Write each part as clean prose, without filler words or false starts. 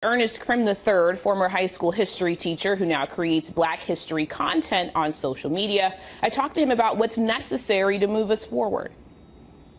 Ernest Krim III, former high school history teacher who now creates Black history content on social media. I talked to him about what's necessary to move us forward.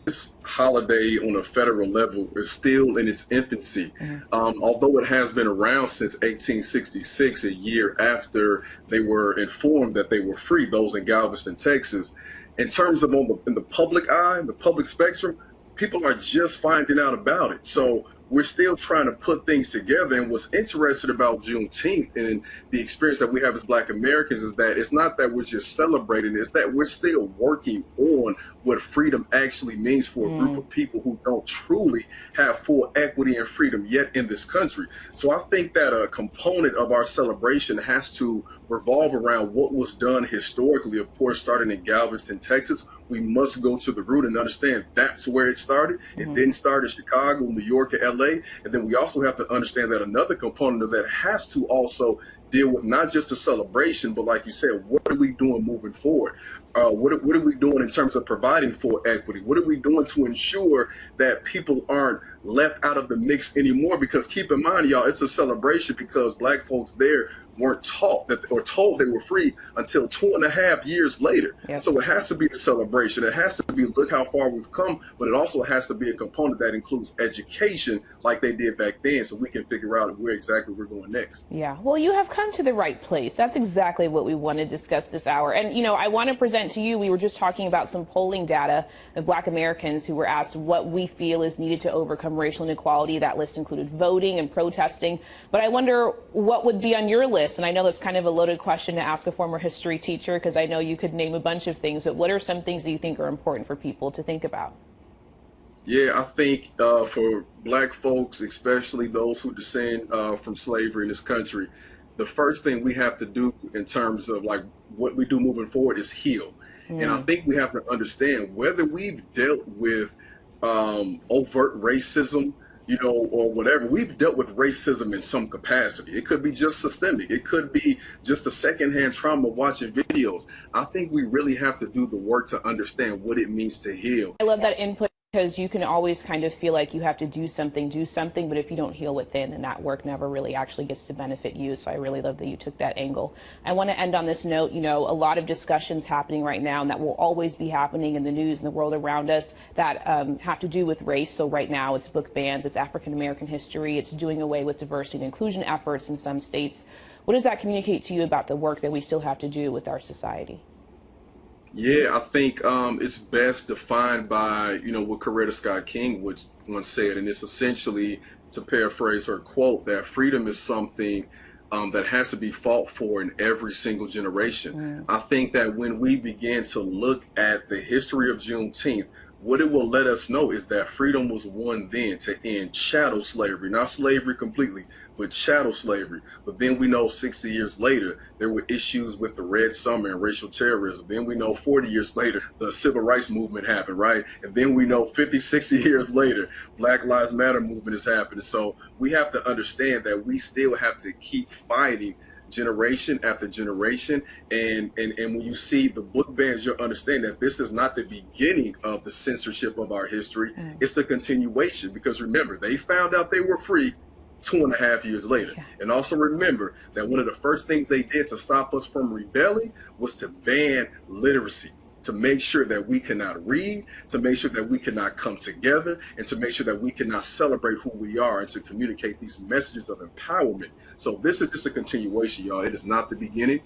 This holiday on a federal level is still in its infancy. Although it has been around since 1866, a year after they were informed that they were free, those in Galveston, Texas. In terms of in the public eye, in the public spectrum, people are just finding out about it. So we're still trying to put things together. And what's interesting about Juneteenth and the experience that we have as Black Americans is that it's not that we're just celebrating, it's that we're still working on what freedom actually means for a group of people who don't truly have full equity and freedom yet in this country. So I think that a component of our celebration has to revolve around what was done historically, of course, starting in Galveston, Texas. We must go to the root and understand that's where it started. It didn't start in Chicago, New York, or LA. And then we also have to understand that another component of that has to also deal with not just a celebration, but like you said, what are we doing moving forward? What are we doing in terms of providing for equity? What are we doing to ensure that people aren't left out of the mix anymore? Because keep in mind, y'all, it's a celebration because Black folks there weren't taught that or told they were free until 2.5 years later. So it has to be a celebration. It has to be, look how far we've come, but it also has to be a component that includes education like they did back then, so we can figure out where exactly we're going next. Yeah, well, you have come to the right place. That's exactly what we want to discuss this hour. And, you know, I want to present to you, we were just talking about some polling data of Black Americans who were asked what we feel is needed to overcome racial inequality. That list included voting and protesting. But I wonder what would be on your list. And I know that's kind of a loaded question to ask a former history teacher, because I know you could name a bunch of things, but what are some things that you think are important for people to think about? Yeah, I think for Black folks, especially those who descend from slavery in this country, the first thing we have to do in terms of like what we do moving forward is heal. And I think we have to understand whether we've dealt with overt racism, you know, or whatever. We've dealt with racism in some capacity. It could be just systemic. It could be just a secondhand trauma watching videos. I think we really have to do the work to understand what it means to heal. I love that input, because you can always kind of feel like you have to do something, but if you don't heal within, then that work never really actually gets to benefit you. So I really love that you took that angle. I want to end on this note. You know, a lot of discussions happening right now, and that will always be happening in the news and the world around us, that have to do with race. So right now it's book bans, it's African American history, it's doing away with diversity and inclusion efforts in some states. What does that communicate to you about the work that we still have to do with our society? Yeah, I think it's best defined by, you know, what Coretta Scott King once said, and it's essentially, to paraphrase her quote, that freedom is something that has to be fought for in every single generation. I think that when we begin to look at the history of Juneteenth, what it will let us know is that freedom was won then to end chattel slavery, not slavery completely, but chattel slavery. But then we know 60 years later, there were issues with the Red Summer and racial terrorism. Then we know 40 years later, the Civil Rights Movement happened, right? And then we know 50, 60 years later, Black Lives Matter movement is happening. So we have to understand that we still have to keep fighting generation after generation, and when you see the book bans, you'll understand that this is not the beginning of the censorship of our history. It's a continuation, because remember, they found out they were free 2.5 years later. And also remember that one of the first things they did to stop us from rebelling was to ban literacy, to make sure that we cannot read, to make sure that we cannot come together, and to make sure that we cannot celebrate who we are, and to communicate these messages of empowerment. So this is just a continuation, y'all. It is not the beginning.